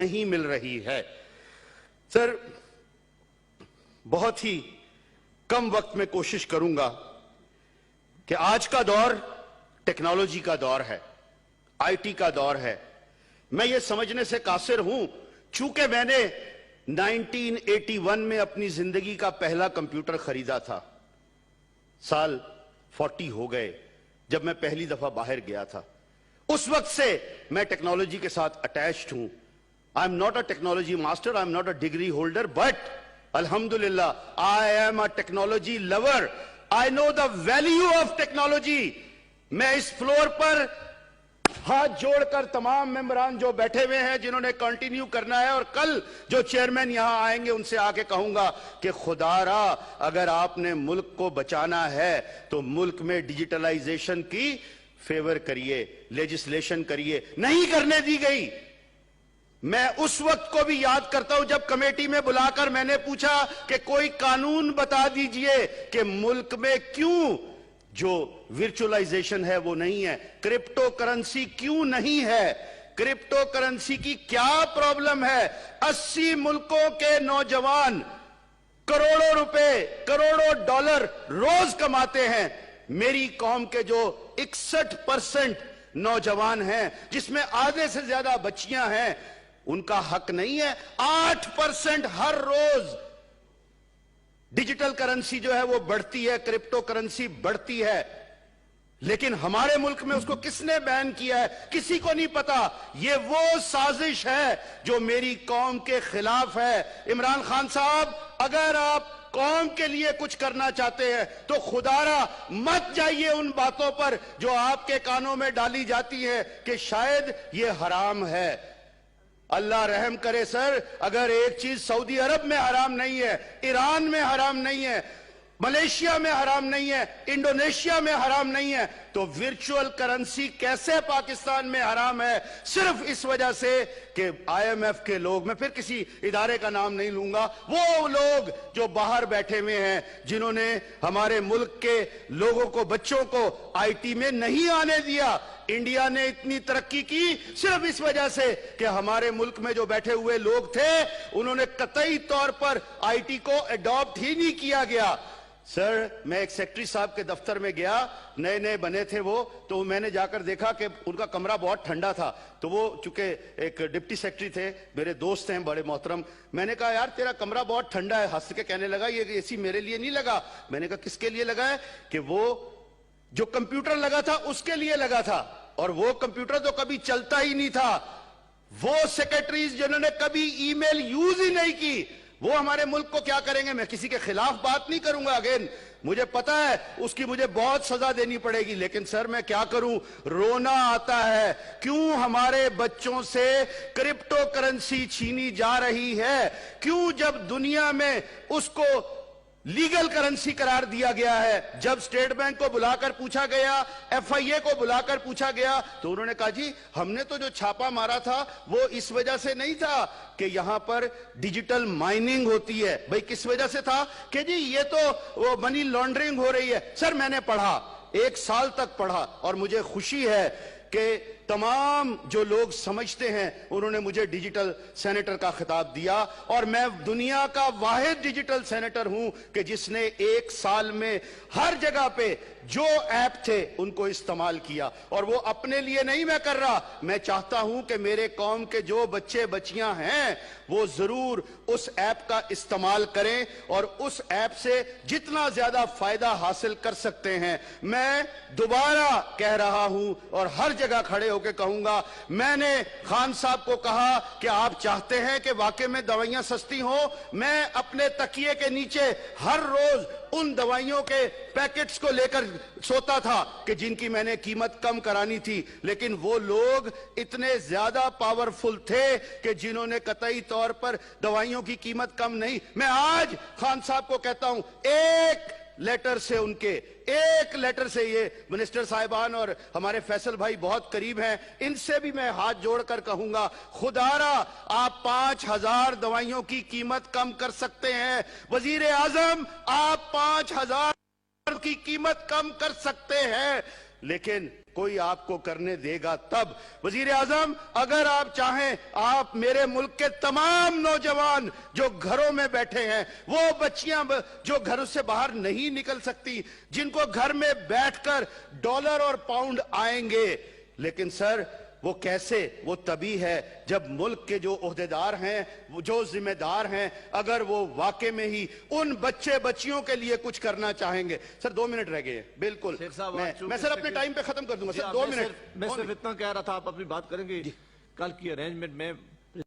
नहीं मिल रही है। सर, बहुत ही कम वक्त में कोशिश करूंगा कि आज का दौर टेक्नोलॉजी का दौर है, आईटी का दौर है। मैं ये समझने से कासिर हूं, चूंकि मैंने 1981 में अपनी जिंदगी का पहला कंप्यूटर खरीदा था। साल 40 हो गए जब मैं पहली दफा बाहर गया था। उस वक्त से मैं टेक्नोलॉजी के साथ अटैच्ड हूं। I am not a technology master, I am not a degree holder, but अल्हम्दुलिल्लाह I am a technology lover. I know the value of technology. मैं इस फ्लोर पर हाथ जोड़कर तमाम मेंबरान जो बैठे हुए हैं, जिन्होंने कंटिन्यू करना है, और कल जो चेयरमैन यहां आएंगे उनसे आके कहूंगा कि खुदारा अगर आपने मुल्क को बचाना है तो मुल्क में डिजिटलाइजेशन की फेवर करिए, लेजिस्लेशन करिए। नहीं करने दी गई। मैं उस वक्त को भी याद करता हूं जब कमेटी में बुलाकर मैंने पूछा कि कोई कानून बता दीजिए कि मुल्क में क्यों जो वर्चुअलाइजेशन है वो नहीं है, क्रिप्टो करेंसी क्यों नहीं है, क्रिप्टो करेंसी की क्या प्रॉब्लम है। 80 मुल्कों के नौजवान करोड़ों रुपए, करोड़ों डॉलर रोज कमाते हैं। मेरी कौम के जो 61% नौजवान हैं, जिसमें आधे से ज्यादा बच्चियां हैं, उनका हक नहीं है। 8% हर रोज डिजिटल करेंसी जो है वो बढ़ती है, क्रिप्टो करेंसी बढ़ती है, लेकिन हमारे मुल्क में उसको किसने बैन किया है किसी को नहीं पता। ये वो साजिश है जो मेरी कौम के खिलाफ है। इमरान खान साहब, अगर आप कौम के लिए कुछ करना चाहते हैं तो खुदारा मत जाइए उन बातों पर जो आपके कानों में डाली जाती है कि शायद ये हराम है। अल्लाह रहम करे सर, अगर एक चीज सऊदी अरब में हराम नहीं है, ईरान में हराम नहीं है, मलेशिया में हराम नहीं है, इंडोनेशिया में हराम नहीं है, तो वर्चुअल करेंसी कैसे पाकिस्तान में हराम है? सिर्फ इस वजह से कि IMF के लोग, मैं फिर किसी इदारे का नाम नहीं लूंगा, वो लोग जो बाहर बैठे हुए हैं, जिन्होंने हमारे मुल्क के लोगों को, बच्चों को आईटी में नहीं आने दिया। इंडिया ने इतनी तरक्की की सिर्फ इस वजह से कि हमारे मुल्क में जो बैठे हुए लोग थे, उन्होंने कतई तौर पर आईटी को अडॉप्ट ही नहीं किया गया। सर, मैं एक सेक्रेटरी साहब के दफ्तर में गया, नए नए बने थे वो, तो मैंने जाकर देखा कि उनका कमरा बहुत ठंडा था। तो वो चूंकि एक डिप्टी सेक्रेटरी थे, मेरे दोस्त हैं बड़े मोहतरम, मैंने कहा यार तेरा कमरा बहुत ठंडा है। हंस के कहने लगा ये एसी मेरे लिए नहीं लगा। मैंने कहा किसके लिए लगा है? कि वो जो कंप्यूटर लगा था उसके लिए लगा था, और वो कंप्यूटर तो कभी चलता ही नहीं था। वो सेक्रेटरीज जिन्होंने कभी ईमेल यूज ही नहीं की, वो हमारे मुल्क को क्या करेंगे? मैं किसी के खिलाफ बात नहीं करूंगा, अगेन मुझे पता है उसकी मुझे बहुत सजा देनी पड़ेगी, लेकिन सर मैं क्या करूं, रोना आता है। क्यों हमारे बच्चों से क्रिप्टो करेंसी छीनी जा रही है? क्यों जब दुनिया में उसको लीगल करेंसी करार दिया गया है, जब स्टेट बैंक को बुलाकर पूछा गया, FIA को बुलाकर पूछा गया, तो उन्होंने कहा जी हमने तो जो छापा मारा था वो इस वजह से नहीं था कि यहां पर डिजिटल माइनिंग होती है। भाई किस वजह से था? कि जी ये तो वो मनी लॉन्ड्रिंग हो रही है। सर मैंने पढ़ा, 1 साल तक पढ़ा, और मुझे खुशी है कि तमाम जो लोग समझते हैं उन्होंने मुझे डिजिटल सेनेटर का खिताब दिया, और मैं दुनिया का वाहिद डिजिटल सेनेटर हूं कि जिसने 1 साल में हर जगह पे जो ऐप थे उनको इस्तेमाल किया। और वो अपने लिए नहीं मैं कर रहा, मैं चाहता हूं कि मेरे कौम के जो बच्चे बच्चियां हैं वो जरूर उस ऐप का इस्तेमाल करें और उस ऐप से जितना ज्यादा फायदा हासिल कर सकते हैं। मैं दोबारा कह रहा हूं और हर जगह खड़े होकर कहूंगा, मैंने खान साहब को कहा कि आप चाहते हैं कि वाकई में दवाइयां सस्ती हो। मैं अपने तकिए के नीचे हर रोज उन दवाइयों के पैकेट्स को लेकर सोता था कि जिनकी मैंने कीमत कम करानी थी, लेकिन वो लोग इतने ज्यादा पावरफुल थे कि जिन्होंने कतई तौर पर दवाइयों की कीमत कम नहीं। मैं आज खान साहब को कहता हूं, एक लेटर से, उनके एक लेटर से, ये मिनिस्टर साहिबान और हमारे फैसल भाई बहुत करीब हैं, इनसे भी मैं हाथ जोड़कर कहूंगा, खुदारा आप 5000 दवाइयों की कीमत कम कर सकते हैं। वजीर आजम आप 5000 की कीमत कम कर सकते हैं। लेकिन कोई आपको करने देगा तब। वजीर आजम, अगर आप चाहें, आप मेरे मुल्क के तमाम नौजवान जो घरों में बैठे हैं, वो बच्चियां जो घर से बाहर नहीं निकल सकती, जिनको घर में बैठकर डॉलर और पाउंड आएंगे, लेकिन सर वो कैसे? वो तभी है जब मुल्क के जो ओहदेदार हैं, जो जिम्मेदार हैं, अगर वो वाकई में ही उन बच्चे बच्चियों के लिए कुछ करना चाहेंगे। सर 2 मिनट रह गए हैं। बिल्कुल मैं सर अपने टाइम पे खत्म कर दूंगा। Sir 2 minute. मैं सिर्फ इतना कह रहा था, आप अपनी बात करेंगे। कल की अरेंजमेंट में